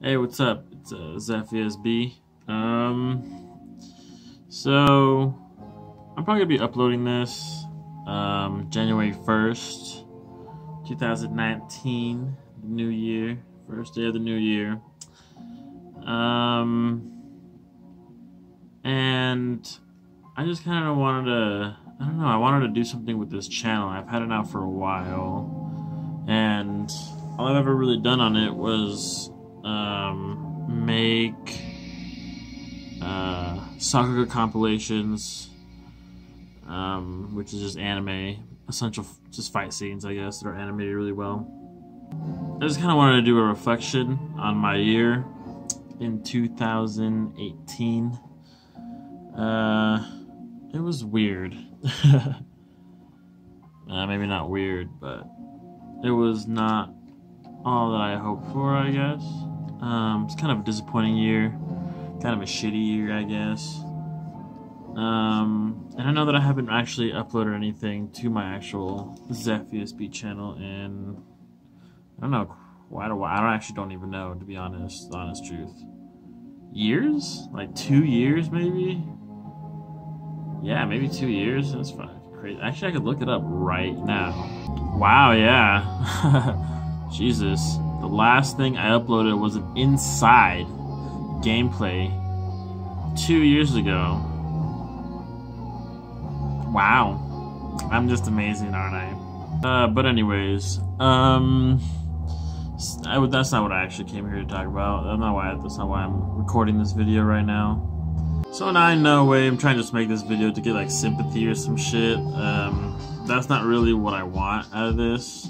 Hey, what's up? It's ZephySB. So I'm probably gonna be uploading this January 1st, 2019, the new year, first day of the new year. And I just kind of wanted to, I don't know, I wanted to do something with this channel. I've had it out for a while, and all I've ever really done on it was make Sakuga compilations, which is just anime, just fight scenes, I guess, that are animated really well. I just kind of wanted to do a reflection on my year in 2018. It was weird. Maybe not weird, but it was not all that I hoped for, I guess. It's kind of a disappointing year, kind of a shitty year, I guess. And I know that I haven't actually uploaded anything to my actual ZephySB channel in, I don't know, quite a while. I actually don't even know, to be honest, the honest truth. Years? Like 2 years, maybe? Yeah, maybe 2 years. That's fine. Crazy. Actually, I could look it up right now. Wow, yeah. Jesus. The last thing I uploaded was an Inside gameplay 2 years ago. Wow. I'm just amazing, aren't I? But anyways, that's not what I actually came here to talk about. That's not why I'm recording this video right now. So now I know I'm trying to just make this video to get like sympathy or some shit. That's not really what I want out of this.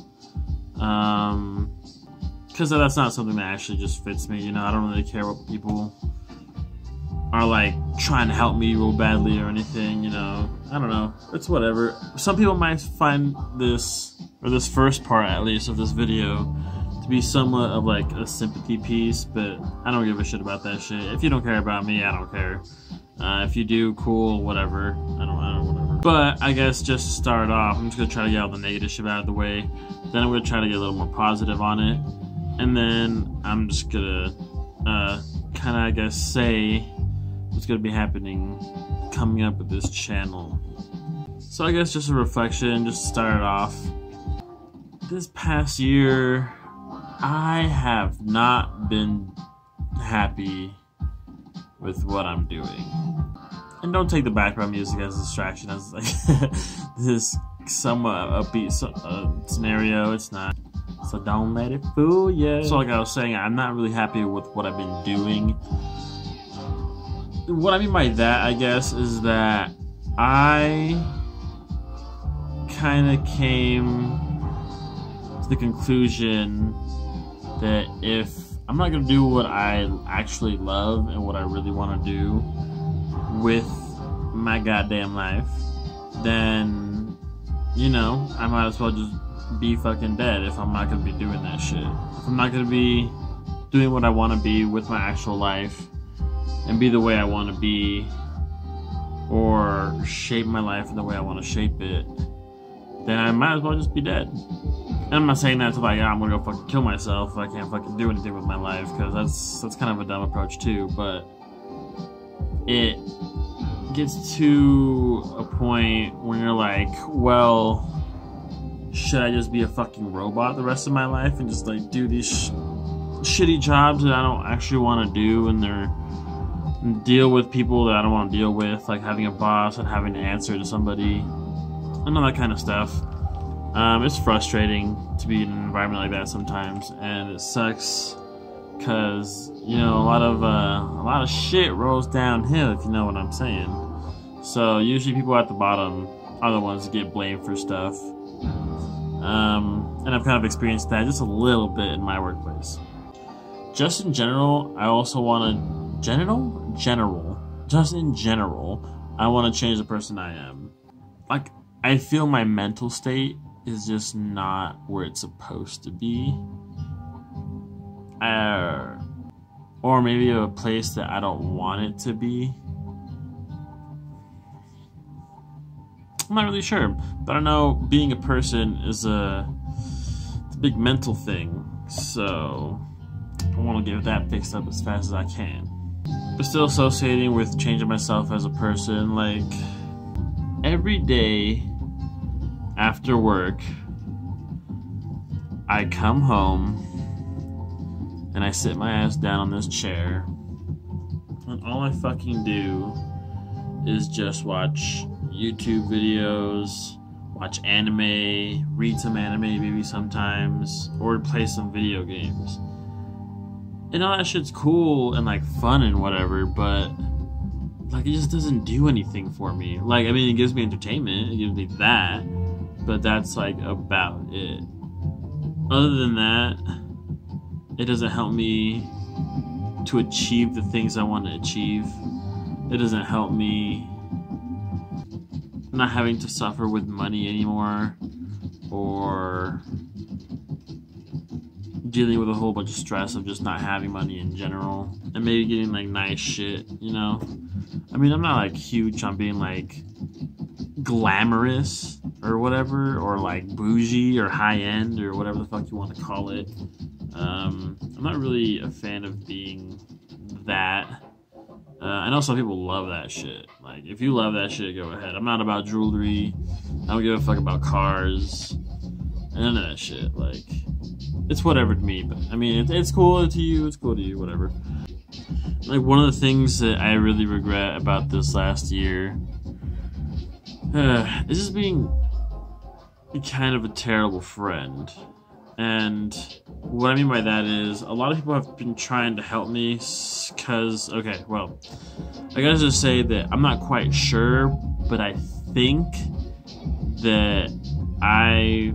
Because that's not something that actually just fits me, you know. I don't really care what people are like trying to help me real badly or anything, you know. I don't know. It's whatever. Some people might find this, or this first part at least of this video, to be somewhat of like a sympathy piece, but I don't give a shit about that shit. If you don't care about me, I don't care. If you do, cool, whatever. I don't whatever. But I guess just to start off, I'm just gonna try to get all the negative shit out of the way. Then I'm gonna try to get a little more positive on it. And then I'm just gonna kind of, I guess, say what's gonna be happening coming up with this channel. So I guess just a reflection, just to start it off. This past year, I have not been happy with what I'm doing. And don't take the background music as a distraction, as like this somewhat upbeat scenario. It's not. So don't let it fool you. So like I was saying, I'm not really happy with what I've been doing. What I mean by that, I guess, is that I kind of came to the conclusion that if I'm not gonna do what I actually love and what I really want to do with my goddamn life, then, you know, I might as well just be fucking dead if I'm not gonna be doing that shit. If I'm not gonna be doing what I want to be with my actual life and be the way I want to be, or shape my life in the way I want to shape it, then I might as well just be dead. And I'm not saying that to like, I'm gonna go fucking kill myself if I can't fucking do anything with my life, because that's kind of a dumb approach too. But it gets to a point when you're like, well, should I just be a fucking robot the rest of my life and just like do these shitty jobs that I don't actually want to do, and deal with people that I don't want to deal with, like having a boss and having to answer to somebody and all that kind of stuff. It's frustrating to be in an environment like that sometimes, and it sucks because, you know, a lot of shit rolls downhill, if you know what I'm saying. So usually people at the bottom are the ones that get blamed for stuff. And I've kind of experienced that just a little bit in my workplace. Just in general, I also want to just in general, I want to change the person I am. Like, I feel my mental state is just not where it's supposed to be. Or maybe a place that I don't want it to be. I'm not really sure, but I know being a person is it's a big mental thing. So I want to get that fixed up as fast as I can. But still associating with changing myself as a person, like every day after work, I come home and I sit my ass down on this chair, and all I fucking do is just watch YouTube videos, watch anime, read some anime maybe sometimes, or play some video games. And all that shit's cool and like fun and whatever, but like it just doesn't do anything for me. Like, I mean, it gives me entertainment, it gives me that, but that's like about it. Other than that, it doesn't help me to achieve the things I want to achieve. It doesn't help me not having to suffer with money anymore, or dealing with a whole bunch of stress of just not having money in general, and maybe getting like nice shit, you know? I mean, I'm not like huge on being like glamorous or whatever, or like bougie or high end or whatever the fuck you want to call it. I'm not really a fan of being that. I know some people love that shit. Like, if you love that shit, go ahead. I'm not about jewelry. I don't give a fuck about cars. None of that shit. Like, it's whatever to me. But I mean, it's cool to you. It's cool to you. Whatever. Like, one of the things that I really regret about this last year is just being kind of a terrible friend. And what I mean by that is, a lot of people have been trying to help me because, okay, well, I gotta just say that I'm not quite sure, but I think that I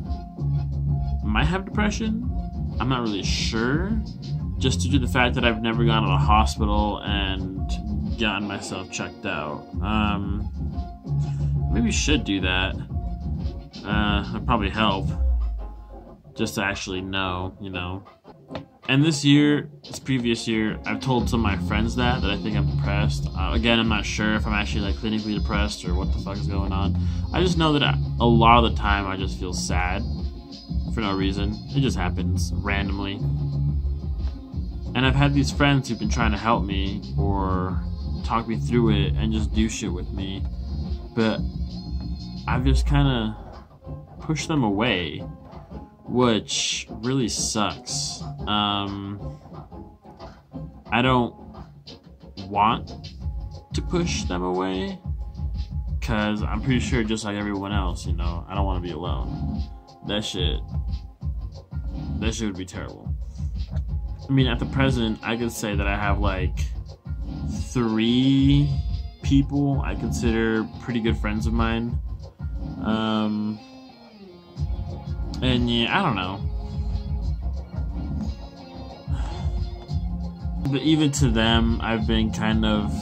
might have depression. I'm not really sure, just due to the fact that I've never gone to the hospital and gotten myself checked out. Maybe you should do that. That'd probably help. Just to actually know, you know. And this previous year, I've told some of my friends that I think I'm depressed. Again, I'm not sure if I'm actually like clinically depressed or what the fuck is going on. I just know that a lot of the time I just feel sad for no reason. It just happens randomly. And I've had these friends who've been trying to help me or talk me through it and just do shit with me. But I've just kind of pushed them away, which really sucks. I don't want to push them away, because I'm pretty sure, just like everyone else, you know, I don't want to be alone. That shit would be terrible. I mean, at the present, I could say that I have like 3 people I consider pretty good friends of mine. And yeah, I don't know. But even to them, I've been kind of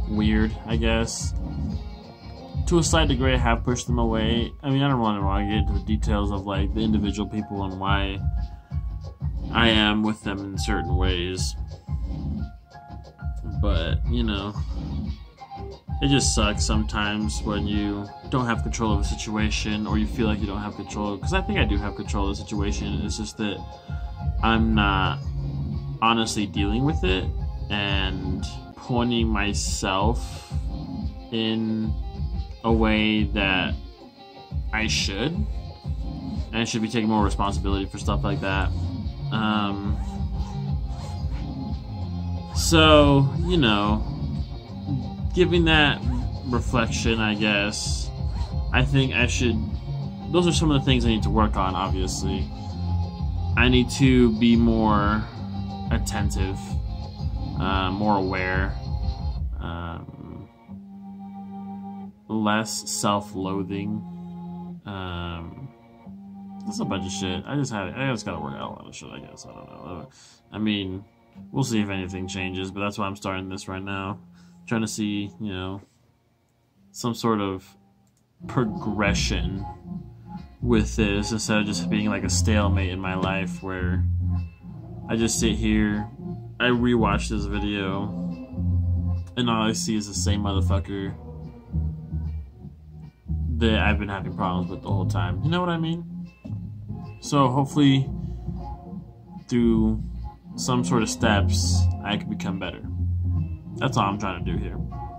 weird, I guess. To a slight degree, I have pushed them away. I mean, I don't want to get into the details of like the individual people and why I am with them in certain ways. But, you know, it just sucks sometimes when you don't have control of a situation, or you feel like you don't have control, because I think I do have control of the situation. It's just that I'm not honestly dealing with it and pointing myself in a way that I should, and I should be taking more responsibility for stuff like that. So, you know, giving that reflection, I guess, I think I should, those are some of the things I need to work on, obviously. I need to be more attentive, more aware, less self-loathing. That's a bunch of shit. I just gotta work out a lot of shit, I guess. I don't know. I mean, we'll see if anything changes, but that's why I'm starting this right now. Trying to see, you know, some sort of progression with this, instead of just being like a stalemate in my life where I just sit here, I rewatch this video, and all I see is the same motherfucker that I've been having problems with the whole time. You know what I mean? So hopefully through some sort of steps, I could become better. That's all I'm trying to do here.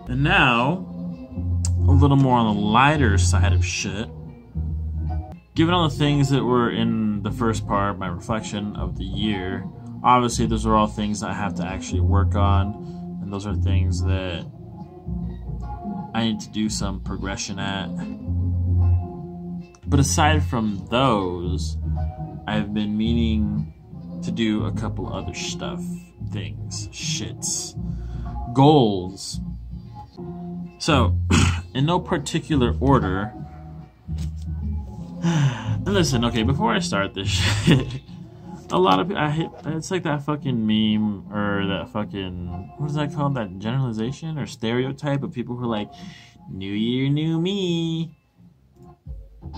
And now, a little more on the lighter side of shit. Given all the things that were in the first part, my reflection of the year, obviously those are all things that I have to actually work on, and those are things that I need to do some progression at. But aside from those, I've been meaning to do a couple other things, shits, goals. So, in no particular order, and listen, okay, before I start this shit, a lot of people, it's like that fucking meme, or that fucking, what is that called, that generalization or stereotype of people who are like, new year, new me.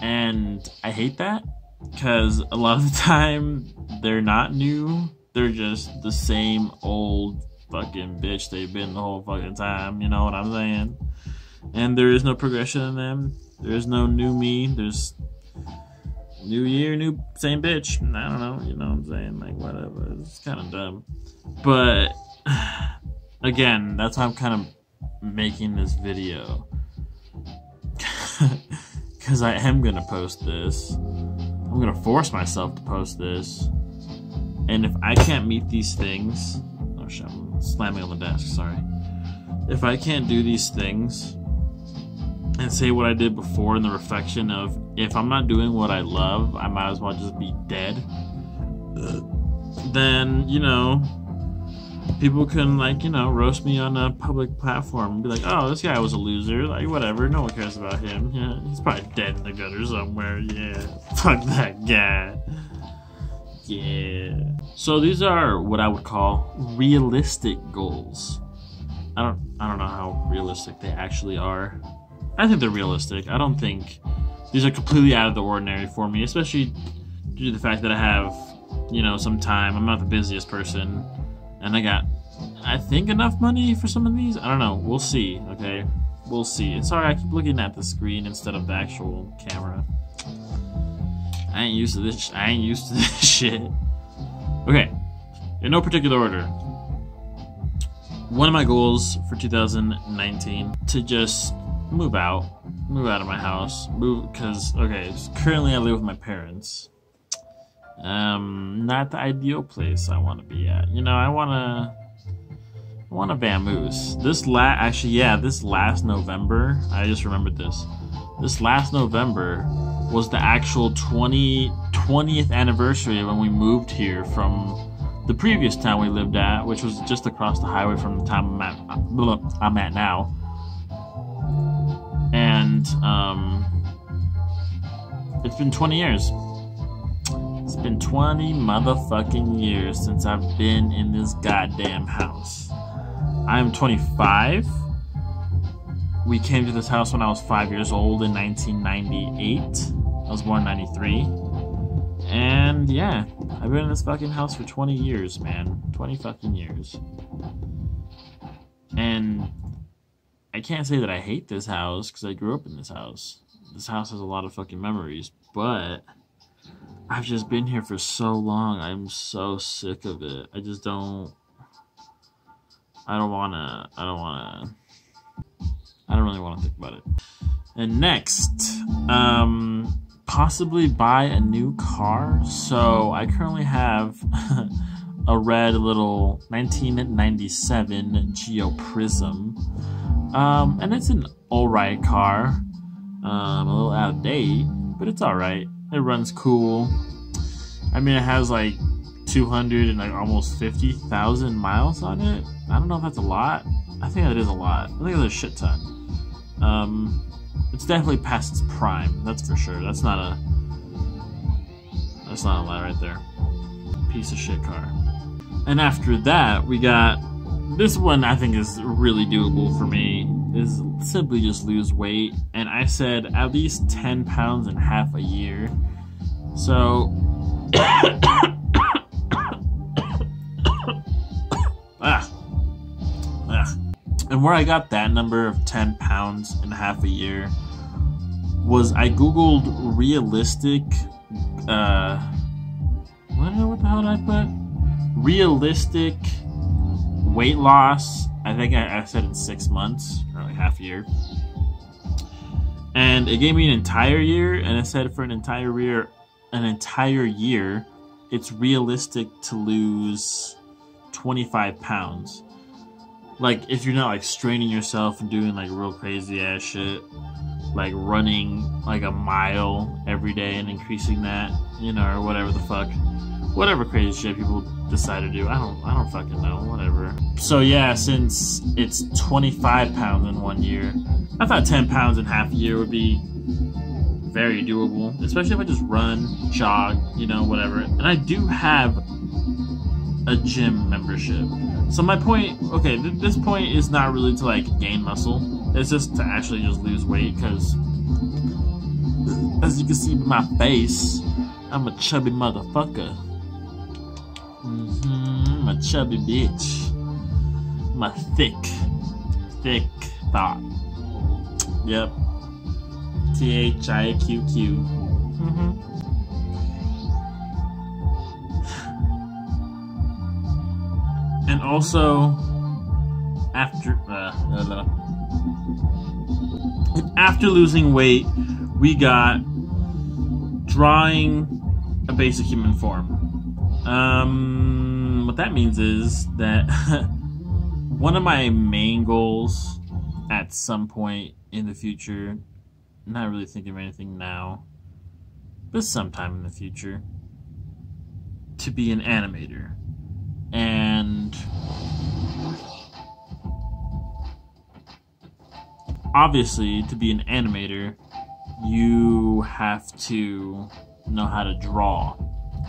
And I hate that, because a lot of the time, they're not new, they're just the same old fucking bitch they've been the whole fucking time, you know what I'm saying? And there is no progression in them, there is no new me, there's new year, new same bitch. I don't know, you know what I'm saying? Like, whatever. It's kind of dumb. But, again, that's why I'm kind of making this video. Because I am going to post this. I'm going to force myself to post this. And if I can't meet these things... Oh, shit, I'm slamming on the desk, sorry. If I can't do these things... and say what I did before in the reflection of, if I'm not doing what I love, I might as well just be dead. Then, you know, people can, like, you know, roast me on a public platform and be like, oh, this guy was a loser, like, whatever, no one cares about him. Yeah, he's probably dead in the gutter somewhere, yeah. Fuck that guy. Yeah. So these are what I would call realistic goals. I don't know how realistic they actually are. I think they're realistic. I don't think these are completely out of the ordinary for me, especially due to the fact that I have, you know, some time. I'm not the busiest person, and I got, I think, enough money for some of these. I don't know. We'll see, okay? We'll see. Sorry, I keep looking at the screen instead of the actual camera. I ain't used to this. I ain't used to this shit. Okay, in no particular order. One of my goals for 2019 to just move out of my house, because, okay, currently I live with my parents. Not the ideal place I want to be at. You know, I want to vamoose. This last November, I just remembered this. This last November was the actual 20th anniversary when we moved here from the previous town we lived at, which was just across the highway from the town I'm at now. And it's been 20 years. It's been 20 motherfucking years since I've been in this goddamn house. I'm 25. We came to this house when I was 5 years old in 1998. I was born in 93. And yeah, I've been in this fucking house for 20 years, man. 20 fucking years. And I can't say that I hate this house, because I grew up in this house. This house has a lot of fucking memories, but I've just been here for so long. I'm so sick of it. I just don't... I don't really want to think about it. And next, possibly buy a new car. So I currently have a red little 1997 Geo Prism. And it's an alright car. A little out of date, but it's alright. It runs cool. I mean, it has like 200 and like almost 50,000 miles on it. I don't know if that's a lot. I think that is a lot. I think it's a shit ton. It's definitely past its prime. That's for sure. That's not a lie right there. Piece of shit car. And after that, we got this one. I think is really doable for me. Is simply just lose weight, and I said at least 10 pounds and half a year. So and where I got that number of 10 pounds and half a year was I googled realistic what the hell did I put? realistic weight loss, I think I said in 6 months, or like half a year. And it gave me an entire year, and it said for an entire year, it's realistic to lose 25 pounds. Like, if you're not like straining yourself and doing like real crazy ass shit, like running like a mile every day and increasing that, you know, or whatever the fuck, whatever crazy shit people decide to do. I don't fucking know, whatever. So yeah, since it's 25 pounds in 1 year, I thought 10 pounds in half a year would be very doable, especially if I just run, jog, you know, whatever. And I do have a gym membership. So my point, okay, this point is not really to like gain muscle. It's just to actually just lose weight, because as you can see by my face, I'm a chubby motherfucker. I'm a chubby bitch. I'm a thick thought. Yep. THIQQ. And also, after losing weight, we got drawing a basic human form. What that means is that one of my main goals at some point in the future, not really thinking of anything now, but sometime in the future, to be an animator. And obviously, to be an animator, you have to know how to draw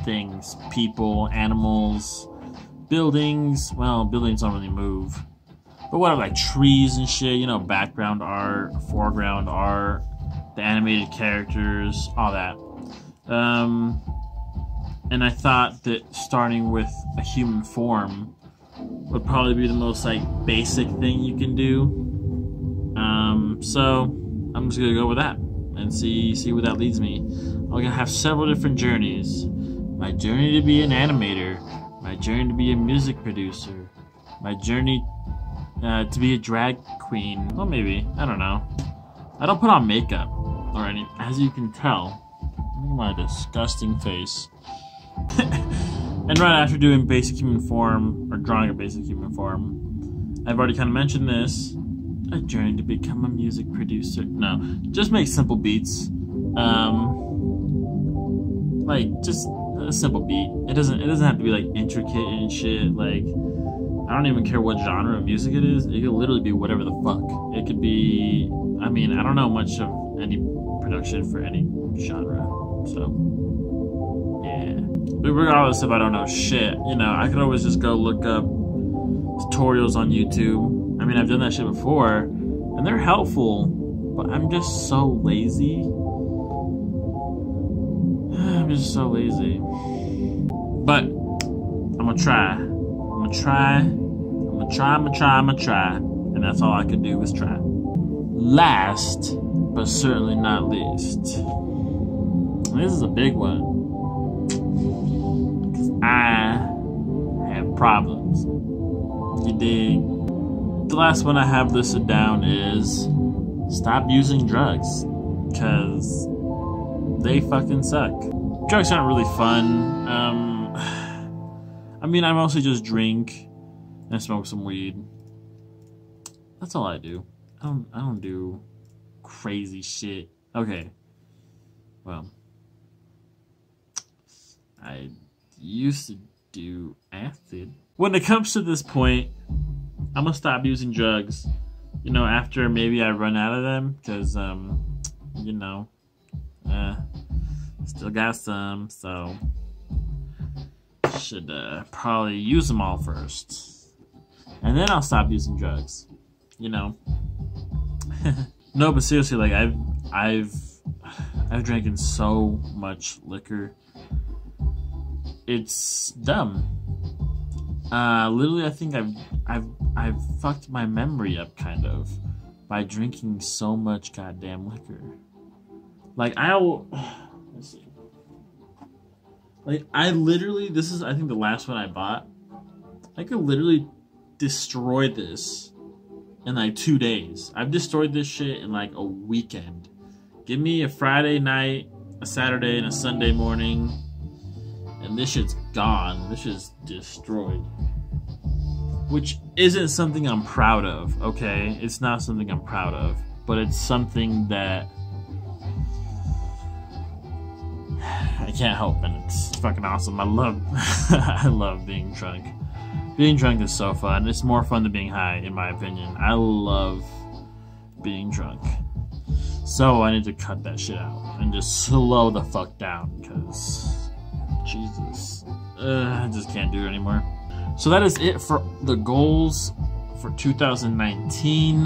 things, people, animals, buildings. Well, buildings don't really move, but what, like trees and shit, you know, background art, foreground art, the animated characters, all that. And I thought that starting with a human form would probably be the most like basic thing you can do. So I'm just gonna go with that and see where that leads me. I'm gonna have several different journeys. My journey to be an animator, my journey to be a music producer, my journey to be a drag queen. Well, maybe, I don't know. I don't put on makeup or any, as you can tell. Look at my disgusting face. And right after doing basic human form, or drawing a basic human form, I've already kind of mentioned this, a journey to become a music producer. No, just make simple beats. Like just a simple beat. It doesn't have to be like intricate and shit. Like, I don't even care what genre of music it is. It could literally be whatever the fuck. It could be, I mean, I don't know much of any production for any genre, so yeah. But regardless, if I don't know shit, you know, I could always just go look up tutorials on YouTube. I mean, I've done that shit before, and they're helpful, but I'm just so lazy. I'm just so lazy. But I'm gonna try. I'm gonna try. And that's all I could do is try. Last, but certainly not least. And this is a big one. Because I have problems. You dig? The last one I have listed down is stop using drugs. Because they fucking suck. Drugs aren't really fun. I mean, I mostly just drink and smoke some weed. That's all I do. I don't do crazy shit. Okay. Well, I used to do acid. When it comes to this point, I'm gonna stop using drugs. You know, after maybe I run out of them, because you know, still got some, so should probably use them all first, and then I'll stop using drugs. You know. No, but seriously, like I've drinking so much liquor. It's dumb. Literally, I think I've fucked my memory up kind of by drinking so much goddamn liquor. Like let's see. Like I literally, this is I think the last one I bought. I could literally destroy this in like 2 days. I've destroyed this shit in like a weekend. Give me a Friday night, a Saturday, and a Sunday morning, and this shit's gone. This shit's destroyed. Which isn't something I'm proud of, okay? It's not something I'm proud of, but it's something that I can't help, and it's fucking awesome. I love being drunk. Being drunk is so fun. It's more fun than being high, in my opinion. I love being drunk. So I need to cut that shit out and just slow the fuck down, because Jesus, I just can't do it anymore. So that is it for the goals for 2019.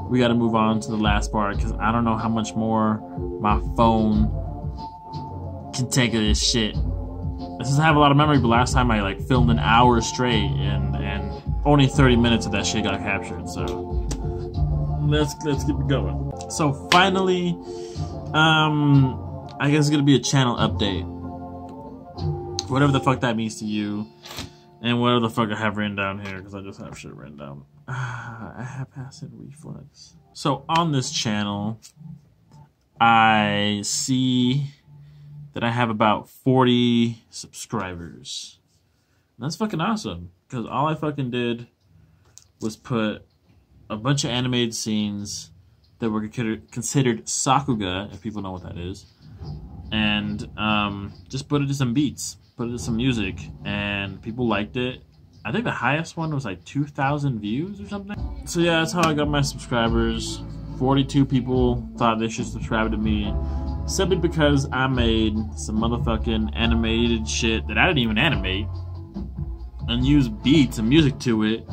We got to move on to the last part, because I don't know how much more my phone can take of this shit. This doesn't have a lot of memory, but last time I like filmed an hour straight, and only 30 minutes of that shit got captured. So let's keep it going. So finally, I guess it's gonna be a channel update. Whatever the fuck that means to you, and whatever the fuck I have written down here, because I just have shit written down. I have acid reflux. So on this channel, I see that I have about 40 subscribers. And that's fucking awesome, because all I fucking did was put a bunch of animated scenes that were considered sakuga, if people know what that is, and just put it to some beats, put it to some music, and people liked it. I think the highest one was like 2,000 views or something. So yeah, that's how I got my subscribers. 42 people thought they should subscribe to me, simply because I made some motherfucking animated shit that I didn't even animate, and use beats and music to it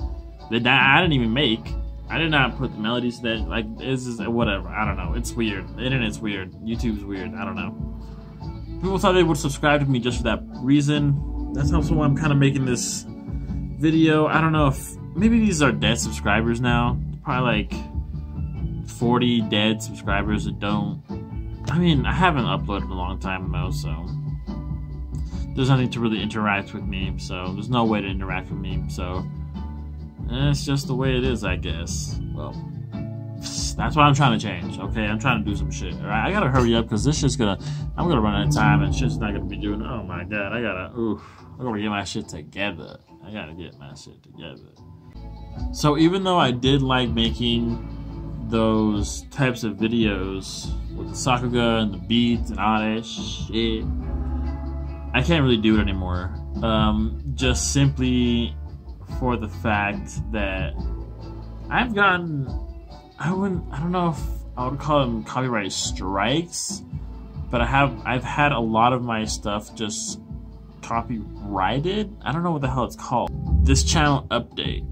that I didn't even make. I did not put the melodies to that. Like, this is whatever. I don't know. It's weird. The internet's weird. YouTube's weird. I don't know. People thought they would subscribe to me just for that reason. That's also why I'm kind of making this video. I don't know if maybe these are dead subscribers now. Probably like 40 dead subscribers that don't. I mean, I haven't uploaded in a long time though, so there's nothing to really interact with me. So there's no way to interact with me. So it's just the way it is, I guess. Well, that's what I'm trying to change. Okay, I'm trying to do some shit. All right, I gotta hurry up, because this shit's I'm gonna run out of time, and shit's not gonna be doing. Oh my god, I gotta get my shit together. I gotta get my shit together. So even though I did like making those types of videos with the sakuga and the beats and all that shit, I can't really do it anymore. Just simply for the fact that I've gotten, I don't know if I would call them copyright strikes, but I've had a lot of my stuff just copyrighted. I don't know what the hell it's called. This channel update.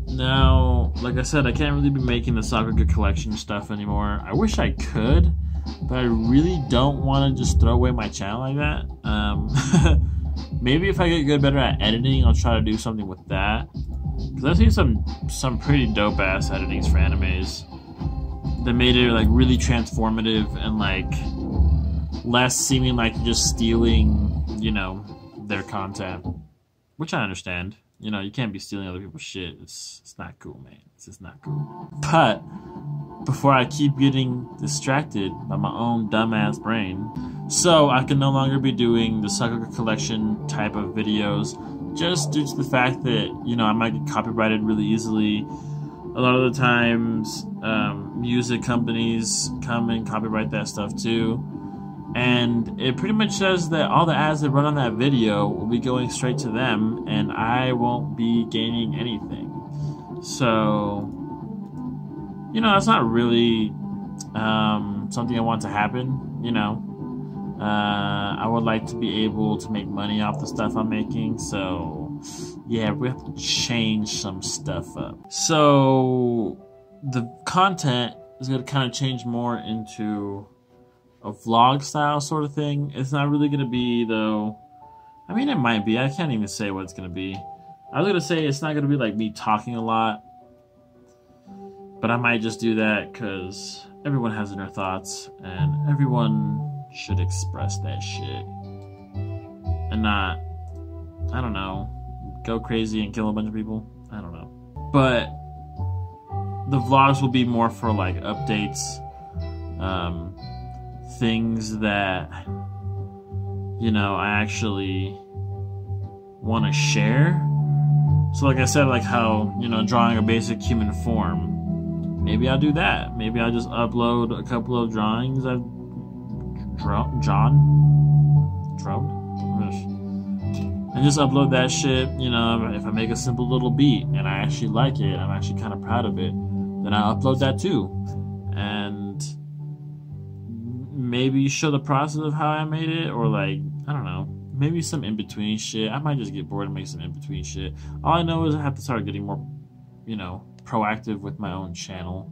Now, like I said, I can't really be making the Sakuga collection stuff anymore. I wish I could, but I really don't want to just throw away my channel like that. Maybe if I get better at editing, I'll try to do something with that. Because I've seen some pretty dope ass editings for animes that made it like really transformative and like less seeming like you're just stealing, you know, their content. Which I understand. You know, you can't be stealing other people's shit. It's not cool, man. It's just not cool. But before I keep getting distracted by my own dumbass brain, so I can no longer be doing the Sakuga collection type of videos, just due to the fact that, you know, I might get copyrighted really easily. A lot of the times, music companies come and copyright that stuff too. And it pretty much says that all the ads that run on that video will be going straight to them, and I won't be gaining anything. So, you know, that's not really something I want to happen, you know. I would like to be able to make money off the stuff I'm making, so yeah, we have to change some stuff up. So the content is going to kind of change more into a vlog style sort of thing. It's not really going to be, though. I mean, it might be. I can't even say what it's going to be. I was going to say it's not going to be like me talking a lot, but I might just do that because everyone has inner thoughts and everyone should express that shit and not, I don't know, go crazy and kill a bunch of people. I don't know. But the vlogs will be more for like updates, things that, you know, I actually want to share. So like I said, like how, you know, drawing a basic human form, maybe I'll do that. Maybe I'll just upload a couple of drawings I've drawn, and just upload that shit. You know, if I make a simple little beat and I actually like it, I'm actually kind of proud of it, then I'll upload that too. And maybe show the process of how I made it, or like, I don't know, maybe some in-between shit. I might just get bored and make some in-between shit. All I know is I have to start getting more, you know, proactive with my own channel.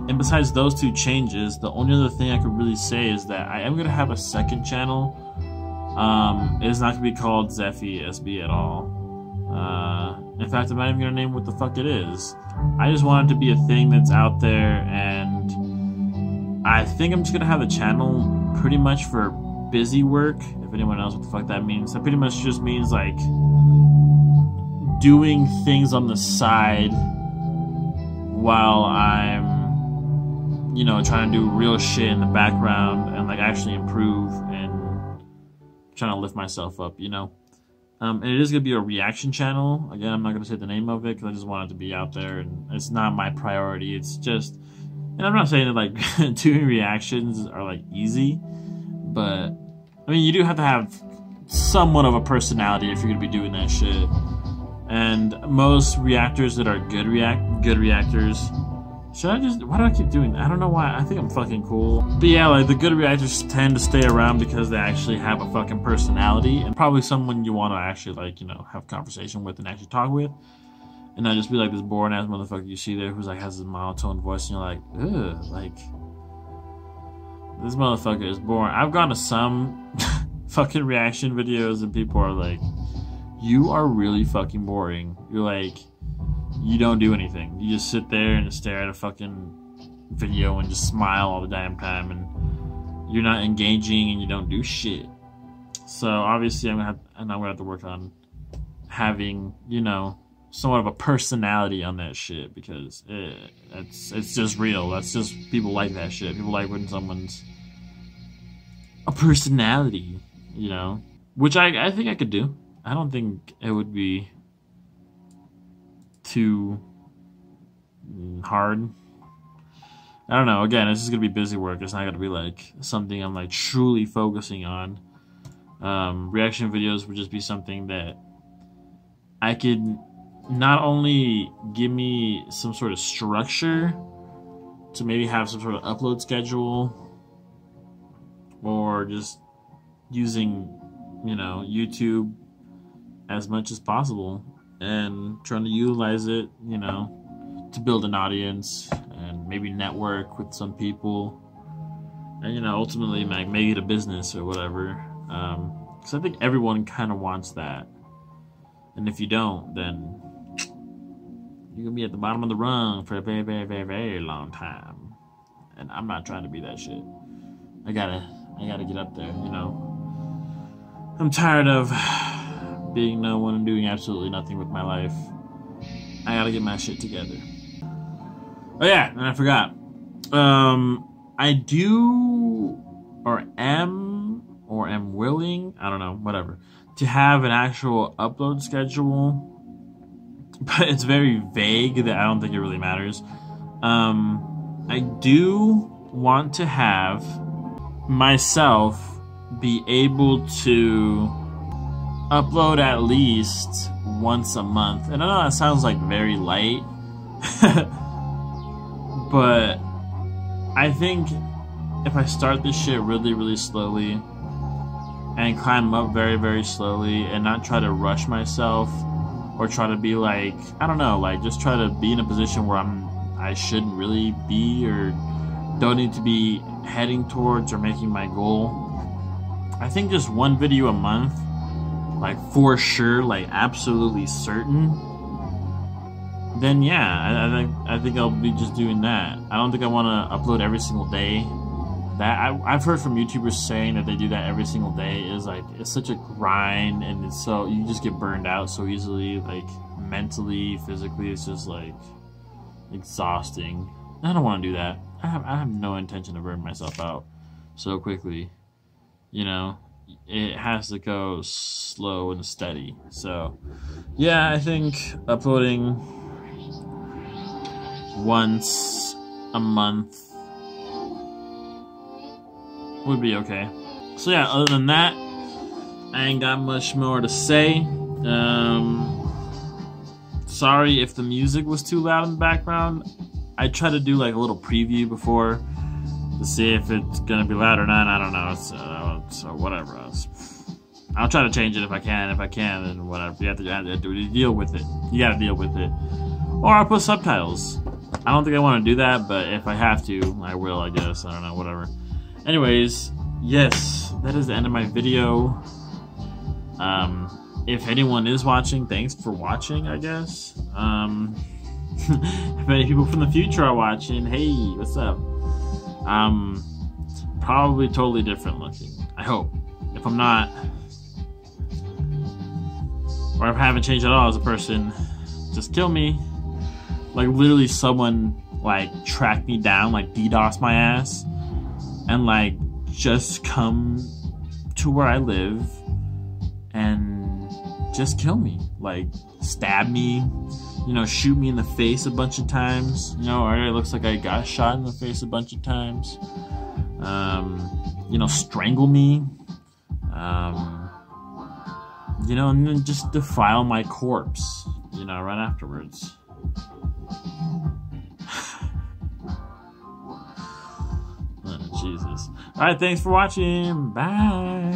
And besides those two changes, the only other thing I could really say is that I am going to have a second channel. It is not going to be called Zephy SB at all. In fact, I'm not even going to name what the fuck it is. I just want it to be a thing that's out there, and I think I'm just going to have the channel pretty much for busy work. If anyone knows what the fuck that means, that pretty much just means like doing things on the side while I'm, you know, trying to do real shit in the background and like actually improve and trying to lift myself up, you know. And it is going to be a reaction channel. Again, I'm not going to say the name of it because I just want it to be out there, and it's not my priority. It's just, and I'm not saying that like doing reactions are like easy, but I mean, you do have to have somewhat of a personality if you're going to be doing that shit. And most reactors that are good reactors, should I just, why do I keep doing that? I don't know why. I think I'm fucking cool. But yeah, like the good reactors tend to stay around because they actually have a fucking personality, and probably someone you want to actually like, you know, have conversation with and actually talk with, and not just be like this boring ass motherfucker you see there who's like has this monotone voice and you're like, ugh, like this motherfucker is boring. I've gone to some fucking reaction videos and people are like, you are really fucking boring. You're like, you don't do anything. You just sit there and stare at a fucking video and just smile all the damn time, and you're not engaging and you don't do shit. So obviously I'm gonna have to work on having, you know, somewhat of a personality on that shit, because it's just real. That's just, people like that shit. People like when someone's a personality, you know, which I think I could do. I don't think it would be too hard. I don't know. Again, it's just gonna be busy work. It's not gonna be like something I'm like truly focusing on. Reaction videos would just be something that I could not only give me some sort of structure to maybe have some sort of upload schedule, or just using, you know, YouTube as much as possible and trying to utilize it, you know, to build an audience and maybe network with some people, and, you know, ultimately make it a business or whatever. Because I think everyone kind of wants that, and if you don't, then you're gonna be at the bottom of the rung for a very, very, very, very long time. And I'm not trying to be that shit. I gotta get up there, you know. I'm tired of being no one and doing absolutely nothing with my life. I gotta get my shit together. Oh yeah, and I forgot. I do, or am willing, I don't know, whatever, to have an actual upload schedule, but it's very vague that I don't think it really matters. I do want to have myself be able to upload at least once a month. And I know that sounds like very light, but I think if I start this shit really, really slowly and climb up very, very slowly and not try to rush myself or try to be like, I don't know, like just try to be in a position where I shouldn't really be or don't need to be heading towards or making my goal. I think just one video a month, like for sure, like absolutely certain, then yeah, I think I'll be just doing that. I don't think I want to upload every single day. that I've heard from YouTubers saying that they do that every single day is like it's such a grind, and it's so you just get burned out so easily, like mentally, physically. It's just like exhausting. I don't want to do that. I have no intention of burning myself out so quickly. You know, it has to go slow and steady. So yeah, I think uploading once a month would be okay. So yeah, other than that, I ain't got much more to say. Sorry if the music was too loud in the background. I try to do like a little preview before to see if it's gonna be loud or not. I don't know. So whatever. I'll try to change it if I can. If I can, then whatever. You have to deal with it. You gotta deal with it. Or I'll put subtitles. I don't think I want to do that, but if I have to, I will, I guess. I don't know, whatever. Anyways, yes, that is the end of my video. If anyone is watching, thanks for watching, I guess. If any people from the future are watching, hey, what's up? Probably totally different looking, I hope. If I'm not, or if I haven't changed at all as a person, just kill me. Like literally someone like track me down, like DDoS my ass, and like just come to where I live and just kill me. Like stab me, you know, shoot me in the face a bunch of times. You know, or it looks like I got shot in the face a bunch of times. You know, strangle me. You know, and then just defile my corpse, you know, right afterwards. Oh, Jesus. Alright, thanks for watching. Bye.